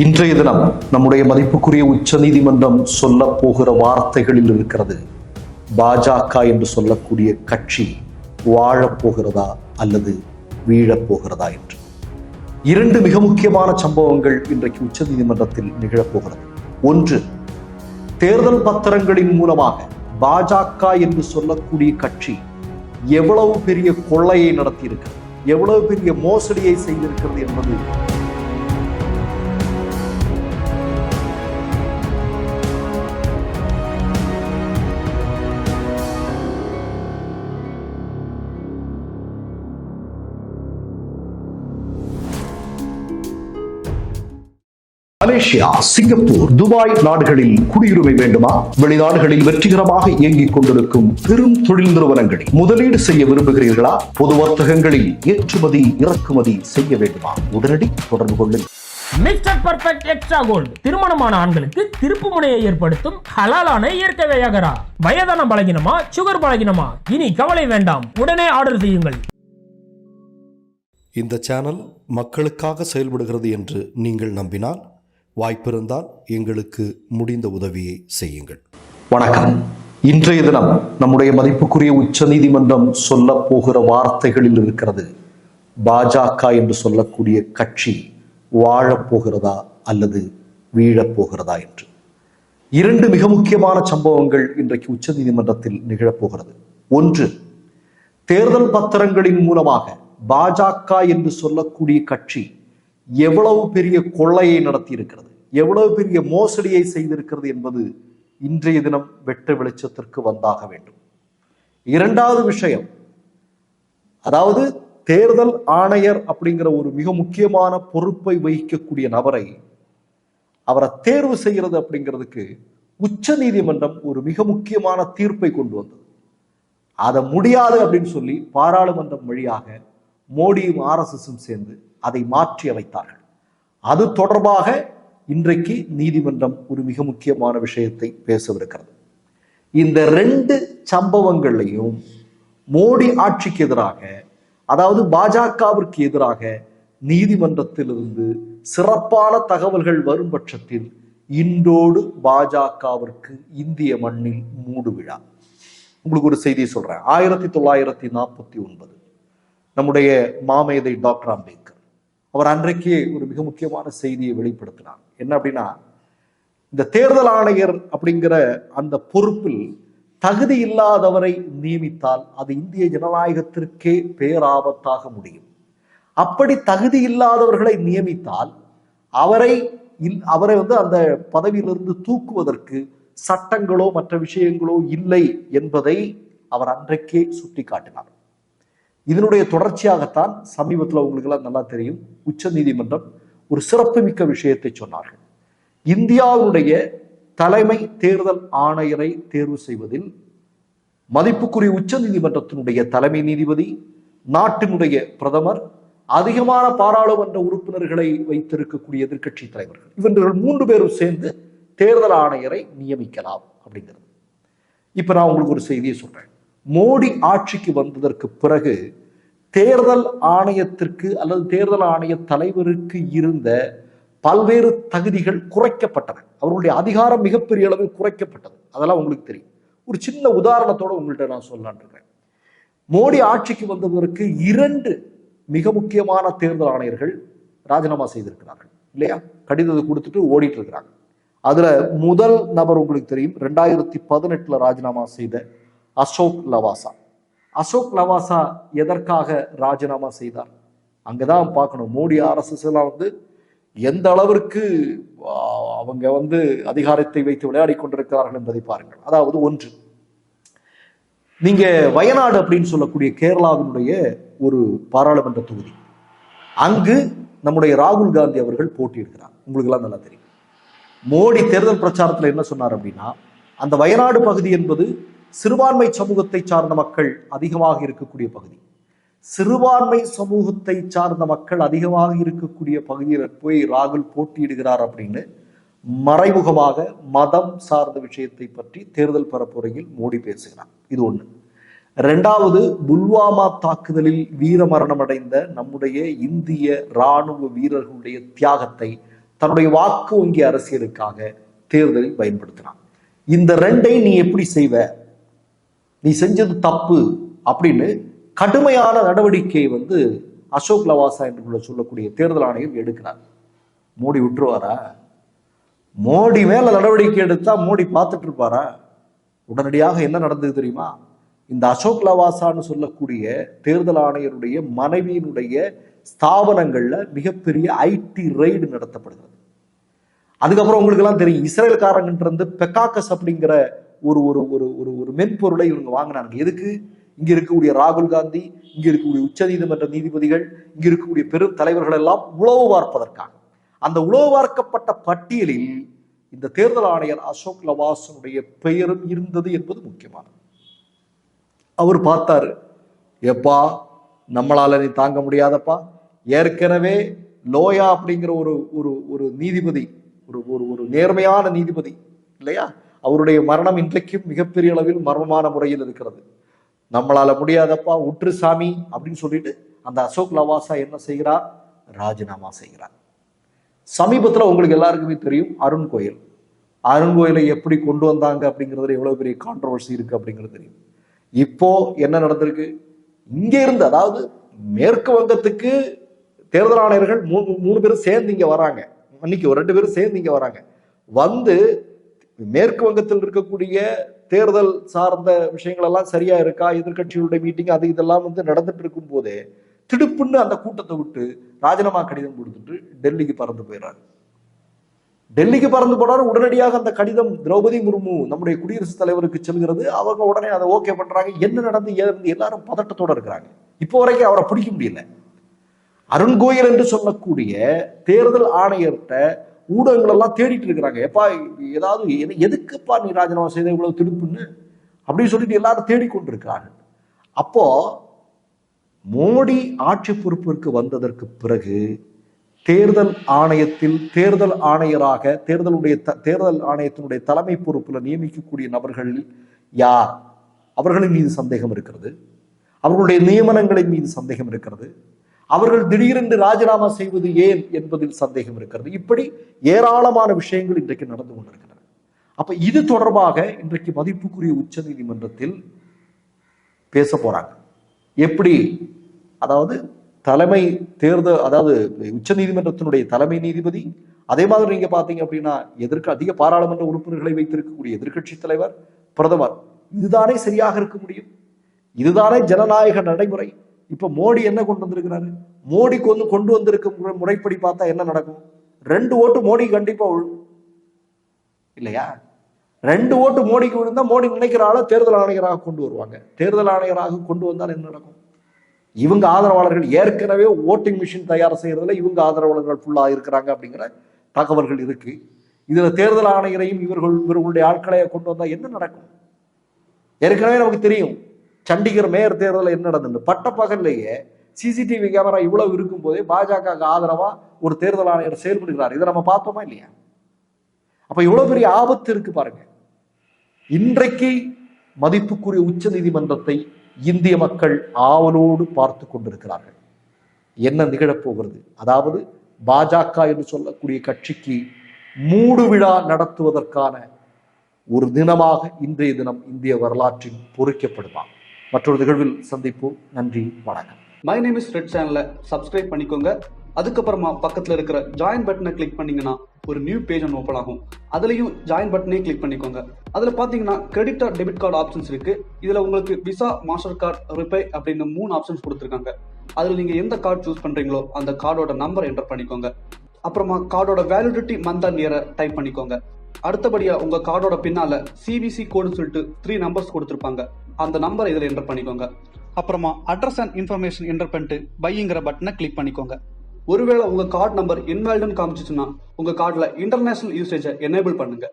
இன்றைய தினம் நம்முடைய மதிப்புக்குரிய உச்ச நீதிமன்றம் சொல்ல போகிற வார்த்தைகளில் இருக்கிறது. பாஜக என்று சொல்லக்கூடிய கட்சி வாழப்போகிறதா அல்லது வீழப்போகிறதா என்று. இரண்டு மிக முக்கியமான சம்பவங்கள் இன்றைக்கு உச்ச நீதிமன்றத்தில் நிகழப்போகிறது. ஒன்று, தேர்தல் பத்திரங்களின் மூலமாக பாஜக என்று சொல்லக்கூடிய கட்சி எவ்வளவு பெரிய கொள்ளையை நடத்தியிருக்கிறது, எவ்வளவு பெரிய மோசடியை செய்திருக்கிறது என்பது மலேசியா, சிங்கப்பூர், துபாய் நாடுகளில் குடியுரிமை வேண்டுமா? வெளிநாடுகளில் வெற்றிகரமாக இயங்கிக் கொண்டிருக்கும் பெரும் தொழில் நிறுவனங்களில் முதலீடு செய்ய விரும்புகிறீர்களா? பொது வர்த்தகங்களில் ஏற்றுமதி இறக்குமதி செய்ய வேண்டுமா? உடனடி தொடர்பு கொள்ளுங்கள். மிஸ்டர் பர்ஃபெக்ட் எக்ஸ்ட்ரா கோல்டு திருமணமான ஆண்களுக்கு திருப்பு முனையை ஏற்படுத்தும் ஹலாலான இயற்கை வியாகரா. வயதான பலகினமா, சுகர் பலகினமா, இனி கவலை வேண்டாம், உடனே ஆர்டர் செய்யுங்கள். இந்த சேனல் மக்களுக்காக செயல்படுகிறது என்று நீங்கள் நம்பினால், வாய்ப்பிருந்தால் எங்களுக்கு முடிந்த உதவியை செய்யுங்கள். வணக்கம். இன்றைய தினம் நம்முடைய மதிப்புக்குரிய உச்ச நீதிமன்றம் சொல்ல போகிற வார்த்தைகளில் இருக்கிறது. பாஜக என்று சொல்லக்கூடிய கட்சி வாழப்போகிறதா அல்லது வீழப்போகிறதா என்று. இரண்டு மிக முக்கியமான சம்பவங்கள் இன்றைக்கு உச்ச நீதிமன்றத்தில் நிகழப்போகிறது. ஒன்று, தேர்தல் பத்திரங்களின் மூலமாக பாஜக என்று சொல்லக்கூடிய கட்சி எவ்வளவு பெரிய கொள்ளையை நடத்தியிருக்கிறது, எவ்வளவு பெரிய மோசடியை செய்திருக்கிறது என்பது இன்றைய தினம் வெட்ட வெளிச்சத்திற்கு வந்தாக வேண்டும். இரண்டாவது விஷயம், அதாவது தேர்தல் ஆணையர் அப்படிங்கிற ஒரு மிக முக்கியமான பொறுப்பை வகிக்கக்கூடிய நபரை அவரை தேர்வு செய்கிறது அப்படிங்கிறதுக்கு உச்ச நீதிமன்றம் ஒரு மிக முக்கியமான தீர்ப்பை கொண்டு வந்தது. அதை முடியாது அப்படின்னு சொல்லி பாராளுமன்றம் வழியாக மோடியும் RSSம் சேர்ந்து அதை மாற்றி அமைத்தார்கள். அது தொடர்பாக இன்றைக்கு நீதிமன்றம் ஒரு மிக முக்கியமான விஷயத்தை பேசவிருக்கிறது. இந்த ரெண்டு சம்பவங்களையும் மோடி ஆட்சிக்கு எதிராக, அதாவது பாஜகவிற்கு எதிராக நீதிமன்றத்திலிருந்து சிறப்பான தகவல்கள் வரும் பட்சத்தில் இன்றோடு பாஜகவிற்கு இந்திய மண்ணில் மூடு விழா. உங்களுக்கு ஒரு செய்தியை சொல்றேன். 1949 நம்முடைய மாமேதை டாக்டர் அம்பேத்கர் அவர் அன்றைக்கே ஒரு மிக முக்கியமான செய்தியை வெளிப்படுத்தினார். என்ன அப்படின்னா, இந்த தேர்தல் ஆணையர் அப்படிங்கிற அந்த பொறுப்பில் தகுதி இல்லாதவரை நியமித்தால் அது இந்திய ஜனநாயகத்திற்கே பேராபத்தாக முடியும். அப்படி தகுதி இல்லாதவர்களை நியமித்தால் அவரை அந்த பதவியிலிருந்து தூக்குவதற்கு சட்டங்களோ மற்ற விஷயங்களோ இல்லை என்பதை அவர் அன்றைக்கே சுட்டி காட்டினார். இதனுடைய தொடர்ச்சியாகத்தான் சமீபத்தில் உங்களுக்கு எல்லாம் நல்லா தெரியும், உச்ச நீதிமன்றம் ஒரு சிறப்புமிக்க விஷயத்தை சொன்னார்கள். இந்தியாவுடைய தலைமை தேர்தல் ஆணையரை தேர்வு செய்வதில் மதிப்புக்குரிய உச்ச நீதிமன்றத்தினுடைய தலைமை நீதிபதி, நாட்டினுடைய பிரதமர், அதிகமான பாராளுமன்ற உறுப்பினர்களை வைத்திருக்கக்கூடிய எதிர்க்கட்சி தலைவர்கள், இவர்கள் 3 பேரும் சேர்ந்து தேர்தல் ஆணையரை நியமிக்கலாம் அப்படிங்கிறது. இப்ப நான் உங்களுக்கு ஒரு செய்தியை சொல்றேன். மோடி ஆட்சிக்கு வந்ததற்கு பிறகு தேர்தல் ஆணையத்திற்கு அல்லது தேர்தல் ஆணைய தலைவருக்கு இருந்த பல்வேறு தகுதிகள் குறைக்கப்பட்டன. அவர்களுடைய அதிகாரம் மிகப்பெரிய அளவில் குறைக்கப்பட்டது. அதெல்லாம் உங்களுக்கு தெரியும். ஒரு சின்ன உதாரணத்தோட உங்கள்கிட்ட நான் சொல்லலான் இருக்கேன். மோடி ஆட்சிக்கு வந்ததற்கு 2 மிக முக்கியமான தேர்தல் ஆணையர்கள் ராஜினாமா செய்திருக்கிறார்கள் இல்லையா? கடிதத்தை கொடுத்துட்டு ஓடிட்டு இருக்கிறாங்க. அதுல முதல் நபர் உங்களுக்கு தெரியும், 2018 ராஜினாமா செய்த அசோக் லவாசா. அசோக் லவாசா எதற்காக ராஜினாமா செய்தார்? அங்கதான் பார்க்கணும். மோடி RSS எல்லாம் எந்த அளவிற்கு அவங்க அதிகாரத்தை வைத்து விளையாடி கொண்டிருக்கிறார்கள் என்பதை பாருங்கள். அதாவது ஒன்று, நீங்க வயநாடு அப்படின்னு சொல்லக்கூடிய கேரளாவினுடைய ஒரு பாராளுமன்ற தொகுதி, அங்கு நம்முடைய ராகுல் காந்தி அவர்கள் போட்டியிடுகிறார். உங்களுக்கு எல்லாம் நல்லா தெரியும். மோடி தேர்தல் பிரச்சாரத்தில் என்ன சொன்னார் அப்படின்னா, அந்த வயநாடு பகுதி என்பது சிறுபான்மை சமூகத்தை சார்ந்த மக்கள் அதிகமாக இருக்கக்கூடிய பகுதி. சிறுபான்மை சமூகத்தை சார்ந்த மக்கள் அதிகமாக இருக்கக்கூடிய பகுதியில் போய் ராகுல் போட்டியிடுகிறார் அப்படின்னு மறைமுகமாக மதம் சார்ந்த விஷயத்தை பற்றி தேர்தல் பரப்புரையில் மோடி பேசுகிறார். இது ஒண்ணு. இரண்டாவது, புல்வாமா தாக்குதலில் வீர மரணம் அடைந்த நம்முடைய இந்திய இராணுவ வீரர்களுடைய தியாகத்தை தன்னுடைய வாக்கு வங்கி அரசியலுக்காக தேர்தலில் பயன்படுத்தினான். இந்த ரெண்டை நீ எப்படி செய்வ, நீ செஞ்சது தப்பு அப்படின்னு கடுமையான நடவடிக்கையை அசோக் லவாசா என்று சொல்லக்கூடிய தேர்தல் ஆணையம் எடுக்கிறார். மோடி விட்டுருவாரா? மோடி மேல நடவடிக்கை எடுத்தா மோடி பார்த்துட்டு இருப்பாரா? உடனடியாக என்ன நடந்தது தெரியுமா? இந்த அசோக் லவாசான்னு சொல்லக்கூடிய தேர்தல் ஆணையருடைய மனைவியினுடைய ஸ்தாபனங்கள்ல மிகப்பெரிய ஐடி ரெய்டு நடத்தப்படுகிறது. அதுக்கப்புறம் உங்களுக்கு எல்லாம் தெரியும், இஸ்ரேல்காரங்கிட்ட இருந்து பெக்காக்கஸ் அப்படிங்கிற ஒரு ஒரு ஒரு ஒரு ஒரு மென்பொருளை இவங்க வாங்கினாங்க. எதுக்கு? இங்க இருக்கக்கூடிய ராகுல் காந்தி, இங்க இருக்கக்கூடிய உச்ச நீதிமன்ற நீதிபதிகள், இங்க இருக்கக்கூடிய பெரும் தலைவர்கள் எல்லாம் உளவு பார்ப்பதற்காக. அந்த உளவு பார்க்கப்பட்ட பட்டியலில் இந்த தேர்தல் ஆணையர் அசோக் லவாசனுடைய பெயரும் இருந்தது என்பது முக்கியமானது. அவர் பார்த்தாரு, எப்பா நம்மளால நீ தாங்க முடியாதப்பா, ஏற்கனவே லோயா அப்படிங்கிற ஒரு ஒரு ஒரு நீதிபதி, ஒரு ஒரு ஒரு நேர்மையான நீதிபதி இல்லையா, அவருடைய மரணம் இன்றைக்கும் மிகப்பெரிய அளவில் மர்மமான முறையில் இருக்கிறது. நம்மளால முடியாதப்பா உற்று சாமி அப்படின்னு சொல்லிட்டு அந்த அசோக் லவாசா என்ன செய்கிறார்? ராஜினாமா செய்கிறார். சமீபத்தில் உங்களுக்கு எல்லாருக்குமே தெரியும், அருண் கோயலை எப்படி கொண்டு வந்தாங்க அப்படிங்கிறதுல எவ்வளவு பெரிய கான்ட்ரவர்சி இருக்கு அப்படிங்கிறது தெரியும். இப்போ என்ன நடந்திருக்கு? இங்க இருந்து, அதாவது மேற்கு வங்கத்துக்கு தேர்தல் ஆணையர்கள் மூணு பேரும் சேர்ந்து இங்க வராங்க. அன்னைக்கு 2 பேரும் சேர்ந்து இங்க வராங்க. மேற்கு வங்கத்தில் இருக்கக்கூடிய தேர்தல் சார்ந்த விஷயங்கள் எல்லாம் சரியா இருக்கா, எதிர்கட்சிகளுடைய மீட்டிங் அது இதெல்லாம் நடந்துட்டு இருக்கும் போதே திடுப்புன்னு அந்த கூட்டத்தை விட்டு ராஜினாமா கடிதம் கொடுத்துட்டு டெல்லிக்கு பறந்து போயிடுறாரு. டெல்லிக்கு பறந்து போனாரு. உடனடியாக அந்த கடிதம் திரௌபதி முர்மு நம்முடைய குடியரசுத் தலைவருக்கு செல்கிறது. அவங்க உடனே அதை ஓகே பண்றாங்க. என்ன நடந்து எல்லாரும் பதட்டத்தோட இருக்கிறாங்க. இப்போ வரைக்கும் அவரை பிடிக்க முடியல. அருண் கோயல் என்று சொல்லக்கூடிய தேர்தல் ஆணையர்கிட்ட ஊடகங்கள் எல்லாம் தேடிட்டு இருக்கிறாங்க. எப்பா ஏதாவது எதுக்குப்பா நீ ராஜினாமா செய்த இவ்வளவு திடுப்புன்னு அப்படின்னு சொல்லிட்டு எல்லாரும் தேடிக்கொண்டிருக்கிறார்கள். அப்போ மோடி ஆட்சி பொறுப்பிற்கு வந்ததற்கு பிறகு தேர்தல் ஆணையத்தில் தேர்தல் ஆணையராக தேர்தல் ஆணையத்தினுடைய தலைமை பொறுப்பில் நியமிக்கக்கூடிய நபர்கள் யார்? அவர்களின் மீது சந்தேகம் இருக்கிறது. அவர்களுடைய நியமனங்களின் மீது சந்தேகம் இருக்கிறது. அவர்கள் திடீரென்று ராஜினாமா செய்வது ஏன் என்பதில் சந்தேகம் இருக்கிறது. இப்படி ஏராளமான விஷயங்கள் இன்றைக்கு நடந்து கொண்டிருக்கின்றன. அப்ப இது தொடர்பாக இன்றைக்கு மதிப்புக்குரிய உச்ச நீதிமன்றத்தில் பேச போறாங்க. எப்படி? அதாவது தலைமை தேர்தல், அதாவது உச்ச நீதிமன்றத்தினுடைய தலைமை நீதிபதி, அதே மாதிரி நீங்க பாத்தீங்க அப்படின்னா அதிக பாராளுமன்ற உறுப்பினர்களை வைத்திருக்கக்கூடிய எதிர்கட்சி தலைவர், பிரதமர், இதுதானே சரியாக இருக்க முடியும்? இதுதானே ஜனநாயக நடைமுறை? இப்ப மோடி என்ன கொண்டு வந்திருக்கிறாரு? மோடி கொண்டு வந்திருக்க முறைப்படி பார்த்தா என்ன நடக்கும்? 2 ஓட்டு மோடி கண்டிப்பா இல்லையா? 2 ஓட்டு மோடிக்கு விழுந்தா மோடி நினைக்கிற ஆள தேர்தல் ஆணையராக கொண்டு வருவாங்க. தேர்தல் ஆணையராக கொண்டு வந்தால் என்ன நடக்கும்? இவங்க ஆதரவாளர்கள் ஏற்கனவே ஓட்டிங் மிஷின் தயார் செய்யறதுல இவங்க ஆதரவாளர்கள் ஃபுல்லா இருக்கிறாங்க அப்படிங்கிற தகவல்கள் இருக்கு. இதுல தேர்தல் ஆணையரையும் இவர்களுடைய ஆட்களை கொண்டு வந்தா என்ன நடக்கும்? ஏற்கனவே நமக்கு தெரியும், சண்டிகர் மேயர் தேர்தலில் என்ன நடந்தது? பட்டப்பகல்லையே சிசிடிவி கேமரா இவ்வளவு இருக்கும் போதே பாஜக ஆதரவா ஒரு தேர்தல் ஆணையர் செயல்படுகிறார். இதை நம்ம பார்த்தோமா இல்லையா? அப்ப இவ்வளவு பெரிய ஆபத்து இருக்கு பாருங்க. இன்றைக்கு மதிப்புக்குரிய உச்ச நீதிமன்றத்தை இந்திய மக்கள் ஆவலோடு பார்த்து கொண்டிருக்கிறார்கள். என்ன நிகழப்போகிறது? அதாவது பாஜக என்று சொல்லக்கூடிய கட்சிக்கு மூடு விழா நடத்துவதற்கான ஒரு தினமாக இன்றைய தினம் இந்திய வரலாற்றில் பொறிக்கப்படுமா? மற்றொரு நிகழ்வில் சந்திப்போம். நன்றி, வணக்கம். மை நேம் இஸ் ரெட் சேனலை சப்ஸ்கிரைப் பண்ணிக்கோங்க. அதுக்கப்புறமா பக்கத்தில் இருக்கிற ஜாயின் பட்டனை கிளிக் பண்ணீங்கன்னா ஒரு நியூ பேஜ் ஒன்று ஓப்பன் ஆகும். அதுலேயும் ஜாயின் பட்டனே கிளிக் பண்ணிக்கோங்க. அதில் பார்த்தீங்கன்னா credit R debit card options இருக்கு. இதில் உங்களுக்கு விசா, மாஸ்டர் கார்டு, ரிப்பே அப்படின்னு 3 ஆப்ஷன்ஸ் கொடுத்துருக்காங்க. அதில் நீங்கள் எந்த கார்டு சூஸ் பண்ணுறீங்களோ அந்த கார்டோட நம்பர் என்டர் பண்ணிக்கோங்க. அப்புறமா கார்டோட வேலிடிட்டி மந்த் அண்ட் இயரை டைப் பண்ணிக்கோங்க. அடுத்தபடியா உங்க கார்டோட பின்னால சிவிசி கோடுன்னு சொல்லிட்டு 3 நம்பர்ஸ் கொடுத்துருப்பாங்க. அந்த நம்பரை இதில் என்டர் பண்ணிக்கோங்க. அப்புறமா அட்ரஸ் அண்ட் இன்ஃபர்மேஷன் என்டர் பண்ணிட்டு பைங்கிற பட்டனை கிளிக் பண்ணிக்கோங்க. ஒருவேளை உங்க கார்டு நம்பர் இன்வாலிட்னு காமிச்சிச்சுன்னா உங்க கார்டுல இன்டர்நேஷனல் யூசேஜை எனேபிள் பண்ணுங்க.